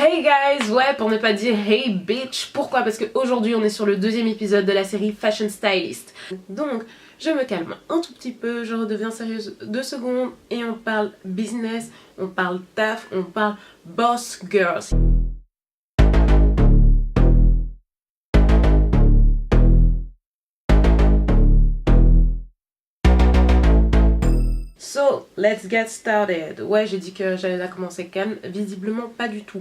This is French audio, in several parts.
Hey guys, ouais, pour ne pas dire hey bitch. Pourquoi? Parce qu'aujourd'hui on est sur le deuxième épisode de la série Fashion Stylist. Donc je me calme un tout petit peu, je redeviens sérieuse 2 secondes et on parle business, on parle taf, on parle boss girls. So, let's get started. Ouais, j'ai dit que j'allais la commencer calme, visiblement pas du tout.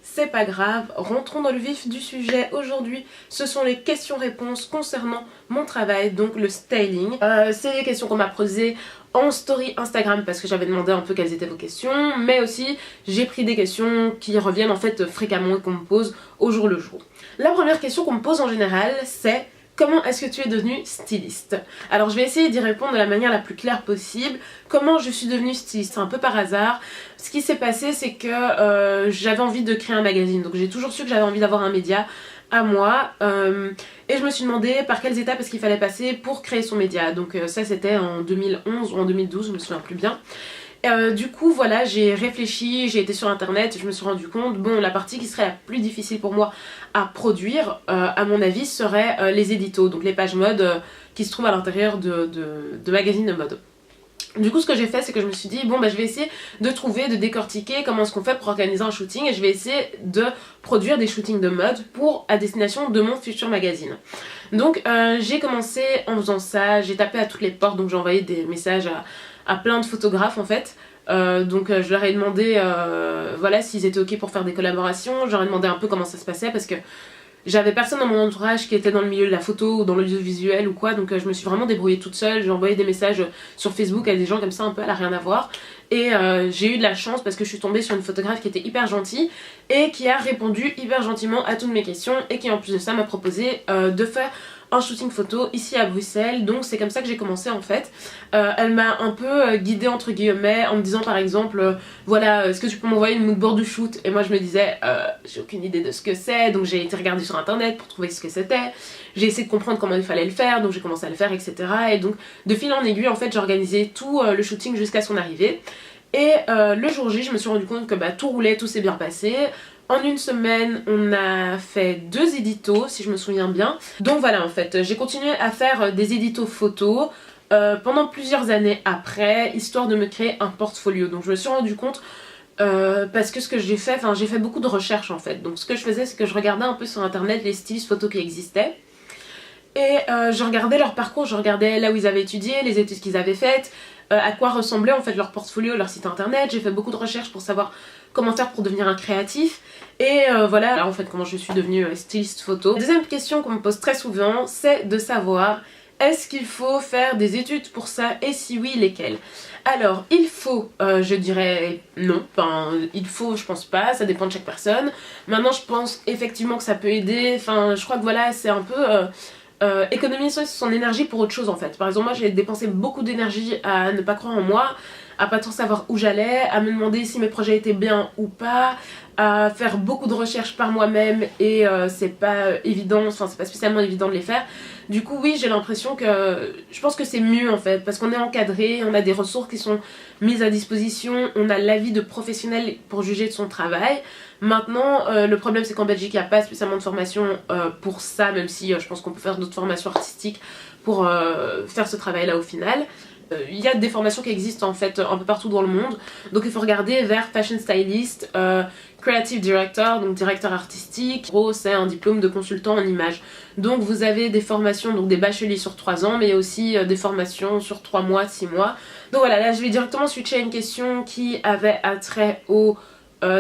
C'est pas grave, rentrons dans le vif du sujet. Aujourd'hui, ce sont les questions-réponses concernant mon travail, donc le styling. C'est les questions qu'on m'a posées en story Instagram parce que j'avais demandé un peu quelles étaient vos questions, mais aussi j'ai pris des questions qui reviennent en fait fréquemment et qu'on me pose au jour le jour. La première question qu'on me pose en général, c'est: comment est-ce que tu es devenue styliste? Alors je vais essayer d'y répondre de la manière la plus claire possible. Comment je suis devenue styliste? C'est un peu par hasard. Ce qui s'est passé, c'est que j'avais envie de créer un magazine. Donc j'ai toujours su que j'avais envie d'avoir un média à moi. Et je me suis demandé par quelles étapes est-ce qu'il fallait passer pour créer son média. Donc ça c'était en 2011 ou en 2012, je me souviens plus bien. Du coup voilà, j'ai réfléchi, j'ai été sur internet, je me suis rendu compte, bon, la partie qui serait la plus difficile pour moi à produire, à mon avis, serait les éditos, donc les pages mode qui se trouvent à l'intérieur de magazines de mode. Du coup ce que j'ai fait, c'est que je me suis dit, bon bah je vais essayer de trouver, de décortiquer comment est-ce qu'on fait pour organiser un shooting, et je vais essayer de produire des shootings de mode à destination de mon futur magazine. Donc j'ai commencé en faisant ça, j'ai tapé à toutes les portes, donc j'ai envoyé des messages à plein de photographes en fait. Donc je leur ai demandé voilà, s'ils étaient ok pour faire des collaborations. Je leur ai demandé un peu comment ça se passait parce que j'avais personne dans mon entourage qui était dans le milieu de la photo ou dans l'audiovisuel ou quoi, donc je me suis vraiment débrouillée toute seule. J'ai envoyé des messages sur Facebook à des gens comme ça, un peu à la rien à voir. Et j'ai eu de la chance parce que je suis tombée sur une photographe qui était hyper gentille et qui a répondu hyper gentiment à toutes mes questions et qui en plus de ça m'a proposé de faire un shooting photo ici à Bruxelles. Donc c'est comme ça que j'ai commencé en fait. Elle m'a un peu guidée entre guillemets en me disant par exemple voilà, est-ce que tu peux m'envoyer une moodboard du shoot? Et moi je me disais j'ai aucune idée de ce que c'est, donc j'ai été regarder sur internet pour trouver ce que c'était. J'ai essayé de comprendre comment il fallait le faire, donc j'ai commencé à le faire, etc. Et donc de fil en aiguille en fait j'ai organisé tout le shooting jusqu'à son arrivée. Et le jour J je me suis rendu compte que tout roulait, tout s'est bien passé. En une semaine, on a fait 2 éditos, si je me souviens bien. Donc voilà, en fait, j'ai continué à faire des éditos photos pendant plusieurs années après, histoire de me créer un portfolio. Donc je me suis rendu compte, parce que ce que j'ai fait beaucoup de recherches en fait. Donc ce que je faisais, c'est que je regardais un peu sur internet les stylistes photos qui existaient. Et je regardais leur parcours, je regardais là où ils avaient étudié, les études qu'ils avaient faites, à quoi ressemblait en fait leur portfolio, leur site internet. J'ai fait beaucoup de recherches pour savoir comment faire pour devenir un créatif. Et voilà là, en fait comment je suis devenue styliste photo. La deuxième question qu'on me pose très souvent, c'est de savoir est-ce qu'il faut faire des études pour ça, et si oui, lesquelles? Alors il faut, je dirais non, enfin il faut, je pense pas, ça dépend de chaque personne. Maintenant je pense effectivement que ça peut aider, enfin je crois que voilà, c'est un peu économiser son énergie pour autre chose en fait. Par exemple moi j'ai dépensé beaucoup d'énergie à ne pas croire en moi, à pas trop savoir où j'allais, à me demander si mes projets étaient bien ou pas, à faire beaucoup de recherches par moi-même et c'est pas évident, enfin c'est pas spécialement évident de les faire. Du coup oui, j'ai l'impression que je pense que c'est mieux en fait parce qu'on est encadré, on a des ressources qui sont mises à disposition, on a l'avis de professionnels pour juger de son travail. Maintenant le problème c'est qu'en Belgique il n'y a pas spécialement de formation pour ça, même si je pense qu'on peut faire d'autres formations artistiques pour faire ce travail là au final. Il y a des formations qui existent en fait un peu partout dans le monde, donc il faut regarder vers Fashion Stylist, Creative Director, donc directeur artistique. En gros c'est un diplôme de consultant en images. Donc vous avez des formations, donc des bacheliers sur 3 ans, mais il y a aussi des formations sur 3 mois, 6 mois. Donc voilà, là je vais directement switcher à une question qui avait attrait au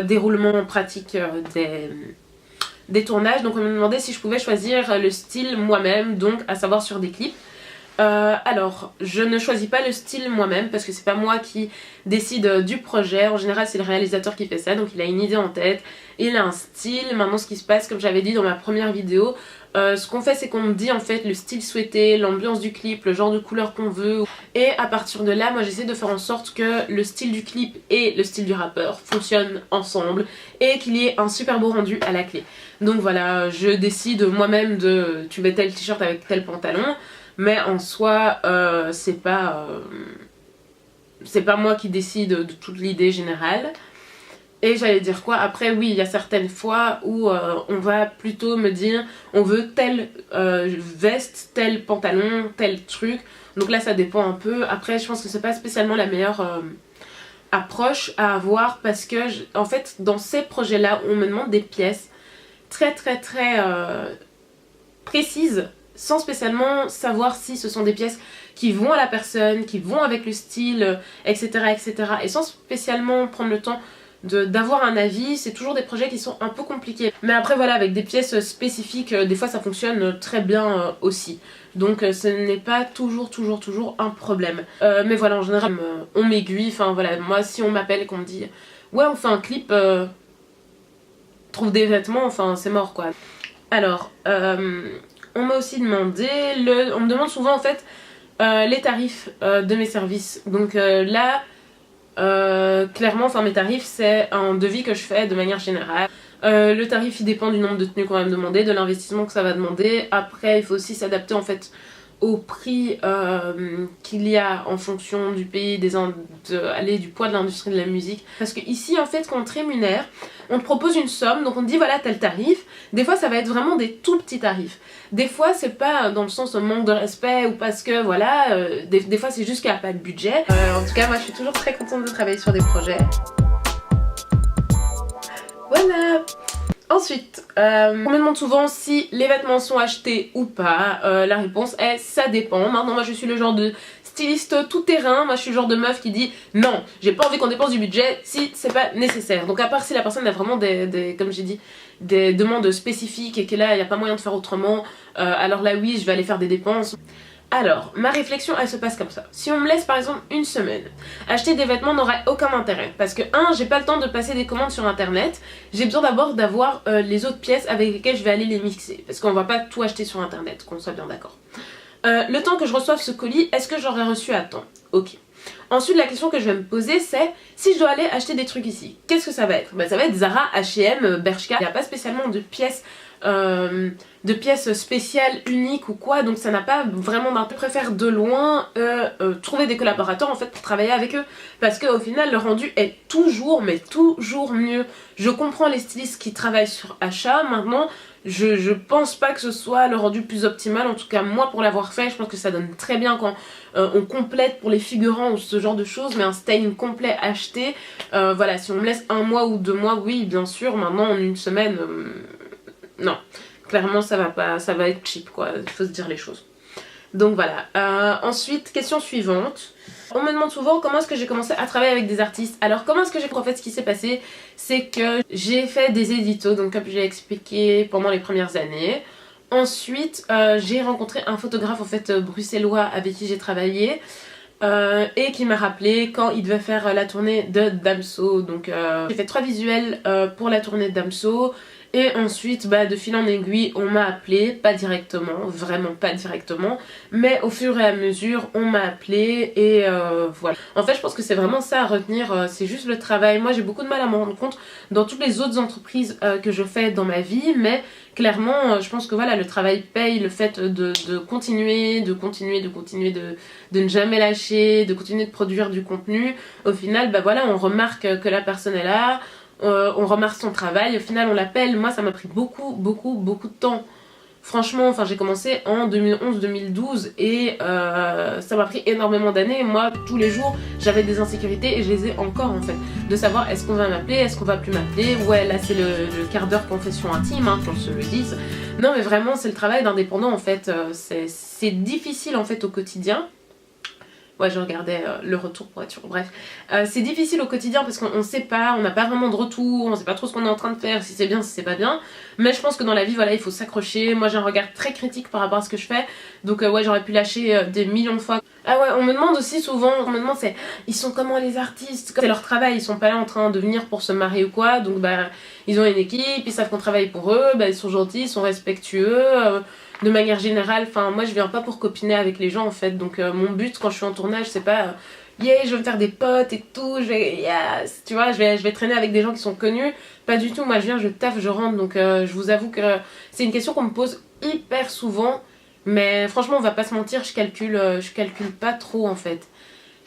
déroulement pratique des tournages. Donc on me demandait si je pouvais choisir le style moi-même, donc à savoir sur des clips. Alors, je ne choisis pas le style moi-même parce que c'est pas moi qui décide du projet. En général, c'est le réalisateur qui fait ça, donc il a une idée en tête, il a un style. Maintenant, ce qui se passe, comme j'avais dit dans ma première vidéo, ce qu'on fait, c'est qu'on me dit en fait le style souhaité, l'ambiance du clip, le genre de couleur qu'on veut. Et à partir de là, moi j'essaie de faire en sorte que le style du clip et le style du rappeur fonctionnent ensemble et qu'il y ait un super beau rendu à la clé. Donc voilà, je décide moi-même de tu mets tel t-shirt avec tel pantalon. Mais en soi, c'est pas moi qui décide de toute l'idée générale. Et j'allais dire quoi? Après, oui, il y a certaines fois où on va plutôt me dire on veut telle veste, tel pantalon, tel truc. Donc là, ça dépend un peu. Après, je pense que c'est pas spécialement la meilleure approche à avoir parce que, en fait, dans ces projets-là, on me demande des pièces très précises sans spécialement savoir si ce sont des pièces qui vont à la personne, qui vont avec le style, etc. etc. Et sans spécialement prendre le temps d'avoir un avis, c'est toujours des projets qui sont un peu compliqués. Mais après voilà, avec des pièces spécifiques, des fois ça fonctionne très bien aussi. Donc ce n'est pas toujours un problème. Mais voilà, en général, on m'aiguille, enfin voilà, moi si on m'appelle et qu'on me dit ouais on fait un clip, trouve des vêtements, enfin c'est mort quoi. Alors, on m'a aussi demandé, on me demande souvent en fait les tarifs de mes services. Donc là, clairement, enfin mes tarifs c'est un devis que je fais de manière générale. Le tarif il dépend du nombre de tenues qu'on va me demander, de l'investissement que ça va demander. Après il faut aussi s'adapter en fait au prix qu'il y a en fonction du pays, du poids de l'industrie de la musique. Parce que ici en fait quand on te rémunère, on te propose une somme, donc on te dit voilà tel tarif. Des fois ça va être vraiment des tout petits tarifs. Des fois c'est pas dans le sens manque de respect ou parce que voilà, des fois c'est juste qu'il n'y a pas de budget. En tout cas moi je suis toujours très contente de travailler sur des projets. Voilà. Ensuite, on me demande souvent si les vêtements sont achetés ou pas. La réponse est ça dépend. Maintenant moi je suis le genre de styliste tout terrain. Moi je suis le genre de meuf qui dit non, j'ai pas envie qu'on dépense du budget si c'est pas nécessaire. Donc à part si la personne a vraiment comme j'ai dit, des demandes spécifiques et que là il n'y a pas moyen de faire autrement, alors là oui je vais aller faire des dépenses. Alors, ma réflexion elle se passe comme ça. Si on me laisse par exemple une semaine, acheter des vêtements n'aurait aucun intérêt. Parce que j'ai pas le temps de passer des commandes sur internet. J'ai besoin d'abord d'avoir les autres pièces avec lesquelles je vais aller les mixer. Parce qu'on va pas tout acheter sur internet, qu'on soit bien d'accord. Le temps que je reçoive ce colis, est-ce que j'aurai reçu à temps? Ok. Ensuite la question que je vais me poser c'est si je dois aller acheter des trucs ici, qu'est-ce que ça va être? Ça va être Zara, H&M, Bershka. Il n'y a pas spécialement de pièces spéciales, uniques ou quoi, donc ça n'a pas vraiment d'intérêt. Je préfère de loin trouver des collaborateurs en fait pour travailler avec eux parce qu'au final le rendu est toujours mais toujours mieux. Je comprends les stylistes qui travaillent sur achat maintenant. Je pense pas que ce soit le rendu plus optimal, en tout cas moi pour l'avoir fait je pense que ça donne très bien quand on complète pour les figurants ou ce genre de choses, mais un styling complet acheté, voilà, si on me laisse 1 mois ou 2 mois oui bien sûr, maintenant en une semaine non, clairement ça va pas, ça va être cheap quoi, il faut se dire les choses. Donc voilà, ensuite question suivante. On me demande souvent comment est-ce que j'ai commencé à travailler avec des artistes. Alors comment est-ce que j'ai... En fait ce qui s'est passé c'est que j'ai fait des éditos, donc comme j'ai expliqué pendant les premières années. Ensuite j'ai rencontré un photographe en fait bruxellois avec qui j'ai travaillé et qui m'a rappelé quand il devait faire la tournée de Damso. Donc j'ai fait 3 visuels pour la tournée de Damso. Et ensuite, de fil en aiguille, on m'a appelé, pas directement, vraiment pas directement, mais au fur et à mesure, on m'a appelé et voilà. En fait, je pense que c'est vraiment ça à retenir, c'est juste le travail. Moi, j'ai beaucoup de mal à me rendre compte dans toutes les autres entreprises que je fais dans ma vie, mais clairement, je pense que voilà, le travail paye, le fait de continuer, de ne jamais lâcher, de continuer de produire du contenu. Au final, voilà, on remarque que la personne est là. On remarque son travail, au final on l'appelle. Moi ça m'a pris beaucoup de temps. Franchement, enfin j'ai commencé en 2011-2012 et ça m'a pris énormément d'années. Moi tous les jours j'avais des insécurités et je les ai encore en fait. De savoir est-ce qu'on va m'appeler, est-ce qu'on va plus m'appeler. Ouais là c'est le quart d'heure confession intime, qu'on se le dise. Non mais vraiment c'est le travail d'indépendant en fait. C'est difficile en fait au quotidien. Ouais, je regardais le retour pour être sûre. Bref, c'est difficile au quotidien parce qu'on sait pas, on n'a pas vraiment de retour, on sait pas trop ce qu'on est en train de faire, si c'est bien, si c'est pas bien. Mais je pense que dans la vie, voilà, il faut s'accrocher. Moi, j'ai un regard très critique par rapport à ce que je fais. Donc ouais, j'aurais pu lâcher des millions de fois. Ah ouais, on me demande aussi souvent, c'est ils sont comment les artistes? C'est leur travail, ils sont pas là en train de venir pour se marier ou quoi. Donc ils ont une équipe, ils savent qu'on travaille pour eux, ils sont gentils, ils sont respectueux. De manière générale, enfin moi je viens pas pour copiner avec les gens en fait, donc mon but quand je suis en tournage c'est pas yeah je veux me faire des potes et tout, tu vois, je vais traîner avec des gens qui sont connus, pas du tout. Moi je viens, je taffe, je rentre, donc je vous avoue que c'est une question qu'on me pose hyper souvent, mais franchement on va pas se mentir, je calcule pas trop en fait,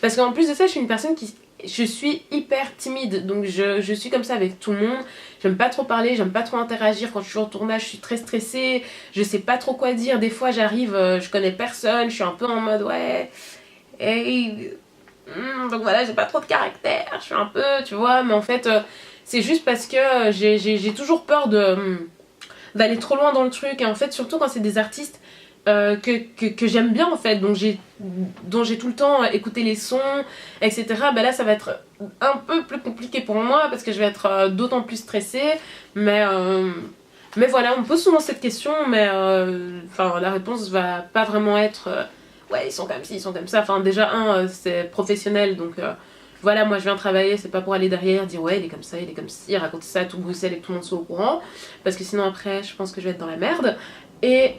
parce qu'en plus de ça je suis une personne qui je suis hyper timide, donc je suis comme ça avec tout le monde. J'aime pas trop parler, j'aime pas trop interagir. Quand je suis en tournage, je suis très stressée, je sais pas trop quoi dire. Des fois j'arrive, je connais personne, je suis un peu en mode ouais, hey, donc voilà, j'ai pas trop de caractère, je suis un peu, tu vois, mais en fait c'est juste parce que j'ai toujours peur d'aller trop loin dans le truc, et en fait surtout quand c'est des artistes que j'aime bien en fait, dont j'ai tout le temps écouté les sons, etc. Bah là ça va être un peu plus compliqué pour moi parce que je vais être d'autant plus stressée, mais voilà, on me pose souvent cette question, mais la réponse va pas vraiment être ouais, ils sont comme ci, ils sont comme ça. Enfin déjà c'est professionnel, donc voilà, moi je viens travailler, c'est pas pour aller derrière dire ouais il est comme ça, il est comme ci, raconter ça à tout Bruxelles et que tout le monde soit au courant, parce que sinon après je pense que je vais être dans la merde. Et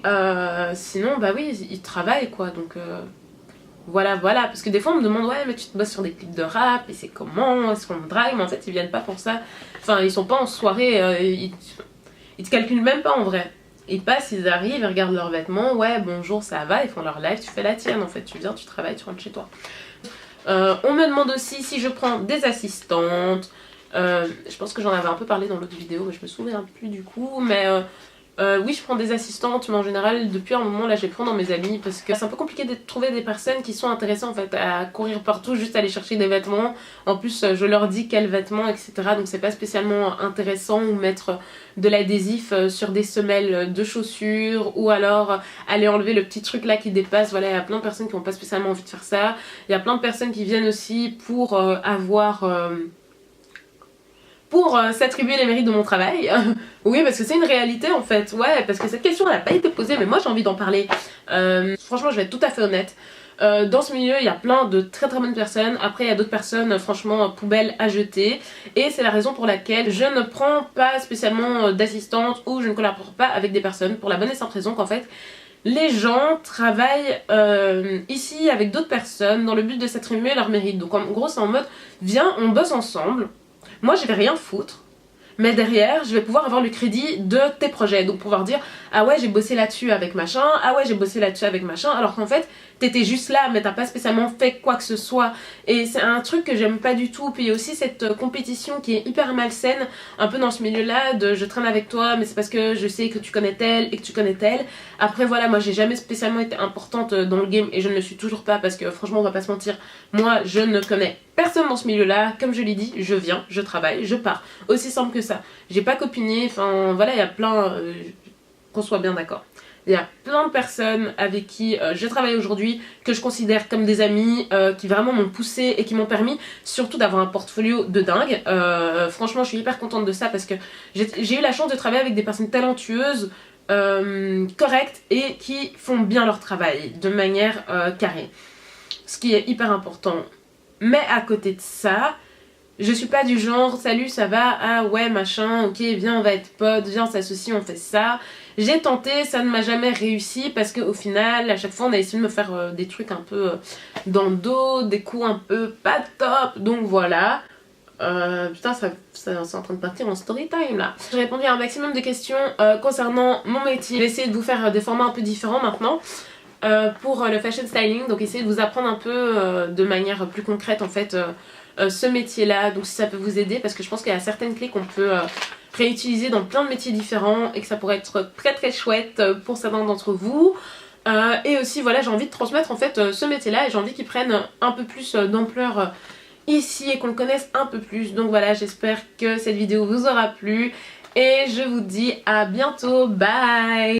sinon, bah oui, ils travaillent quoi, donc voilà, parce que des fois on me demande ouais mais tu te bosses sur des clips de rap, et c'est comment, est-ce qu'on me drague, mais en fait ils viennent pas pour ça, enfin ils sont pas en soirée, ils te calculent même pas en vrai. Ils passent, ils arrivent, ils regardent leurs vêtements, ouais bonjour ça va, ils font leur live, tu fais la tienne en fait, tu viens, tu travailles, tu rentres chez toi. On me demande aussi si je prends des assistantes, je pense que j'en avais un peu parlé dans l'autre vidéo, mais je me souviens plus du coup, mais oui, je prends des assistantes, mais en général, depuis un moment, là, je les prends dans mes amis parce que c'est un peu compliqué de trouver des personnes qui sont intéressées en fait à courir partout, juste aller chercher des vêtements. En plus, je leur dis quels vêtements, etc. Donc c'est pas spécialement intéressant, ou mettre de l'adhésif sur des semelles de chaussures, ou alors aller enlever le petit truc là qui dépasse. Voilà, il y a plein de personnes qui n'ont pas spécialement envie de faire ça. Il y a plein de personnes qui viennent aussi pour s'attribuer les mérites de mon travail. Oui, parce que c'est une réalité en fait. Ouais, parce que cette question elle n'a pas été posée, mais moi j'ai envie d'en parler. Franchement, je vais être tout à fait honnête. Dans ce milieu, il y a plein de très très bonnes personnes. Après, il y a d'autres personnes, franchement, poubelles à jeter. Et c'est la raison pour laquelle je ne prends pas spécialement d'assistante, ou je ne collabore pas avec des personnes, pour la bonne et simple raison qu'en fait, les gens travaillent ici avec d'autres personnes dans le but de s'attribuer leurs mérites. Donc en gros, c'est en mode, viens, on bosse ensemble. Moi, je vais rien foutre, mais derrière, je vais pouvoir avoir le crédit de tes projets. Donc pouvoir dire, ah ouais, j'ai bossé là-dessus avec machin, ah ouais, j'ai bossé là-dessus avec machin, alors qu'en fait, t'étais juste là, mais t'as pas spécialement fait quoi que ce soit. Et c'est un truc que j'aime pas du tout. Puis il y a aussi cette compétition qui est hyper malsaine, un peu dans ce milieu-là, de je traîne avec toi, mais c'est parce que je sais que tu connais tel et que tu connais tel. Après voilà, moi j'ai jamais spécialement été importante dans le game, et je ne le suis toujours pas, parce que franchement, on va pas se mentir, moi je ne connais personne dans ce milieu-là. Comme je l'ai dit, je viens, je travaille, je pars. Aussi simple que ça. J'ai pas copiné, enfin voilà, il y a plein... qu'on soit bien d'accord. Il y a plein de personnes avec qui je travaille aujourd'hui, que je considère comme des amis, qui vraiment m'ont poussé et qui m'ont permis surtout d'avoir un portfolio de dingue. Franchement, je suis hyper contente de ça, parce que j'ai eu la chance de travailler avec des personnes talentueuses, correctes, et qui font bien leur travail de manière carrée. Ce qui est hyper important. Mais à côté de ça, je suis pas du genre, salut, ça va, ah ouais, machin, ok, viens, on va être potes, viens, on s'associe, on fait ça. J'ai tenté, ça ne m'a jamais réussi, parce qu'au final, à chaque fois, on a essayé de me faire des trucs un peu dans le dos, des coups un peu pas top, donc voilà. Putain, c'est en train de partir en story time là. J'ai répondu à un maximum de questions concernant mon métier. Je vais essayer de vous faire des formats un peu différents maintenant. Pour le fashion styling, donc essayer de vous apprendre un peu de manière plus concrète en fait ce métier là, donc si ça peut vous aider, parce que je pense qu'il y a certaines clés qu'on peut réutiliser dans plein de métiers différents, et que ça pourrait être très très chouette pour certains d'entre vous. Et aussi voilà, j'ai envie de transmettre en fait ce métier là, et j'ai envie qu'il prenne un peu plus d'ampleur ici, et qu'on le connaisse un peu plus. Donc voilà, j'espère que cette vidéo vous aura plu, et je vous dis à bientôt, bye.